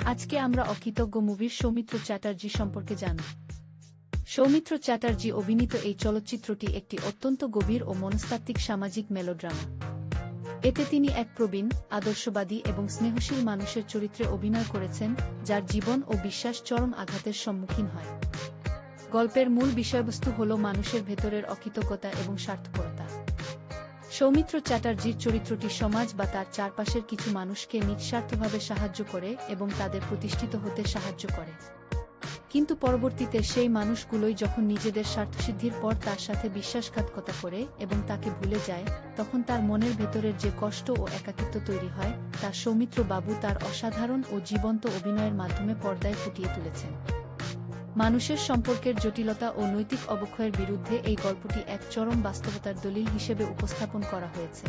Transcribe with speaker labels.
Speaker 1: আজকে আমরা অকৃতজ্ঞ মুভির সৌমিত্র চ্যাটার্জি সম্পর্কে জানব। সৌমিত্র চ্যাটার্জি অভিনীত এই চলচ্চিত্রটি একটি অত্যন্ত গভীর ও মনস্তাত্ত্বিক সামাজিক মেলোড্রামা। এতে তিনি এক প্রবীণ, আদর্শবাদী এবং স্নেহশীল মানুষের চরিত্রে অভিনয় করেছেন, যার জীবন ও বিশ্বাস চরম আঘাতের সম্মুখীন হয়। গল্পের মূল বিষয়বস্তু হল মানুষের ভেতরের অকৃতজ্ঞতা এবং স্বার্থপরতা। সৌমিত্র চ্যাটার্জির চরিত্রটি সমাজ বা তার চারপাশের কিছু মানুষকে নিঃস্বার্থভাবে সাহায্য করে এবং তাদের প্রতিষ্ঠিত হতে সাহায্য করে। কিন্তু পরবর্তীতে সেই মানুষগুলোই যখন নিজেদের স্বার্থসিদ্ধির পর তার সাথে বিশ্বাসঘাতকতা করে এবং তাকে ভুলে যায়, তখন তার মনের ভেতরের যে কষ্ট ও একাকিত্ব তৈরি হয়, তা সৌমিত্র বাবু তার অসাধারণ ও জীবন্ত অভিনয়ের মাধ্যমে পর্দায় ফুটিয়ে তুলেছেন। মানুষের সম্পর্কের জটিলতা ও নৈতিক অবক্ষয়ের বিরুদ্ধে এই গল্পটি এক চরম বাস্তবতার দলিল হিসেবে উপস্থাপন করা হয়েছে।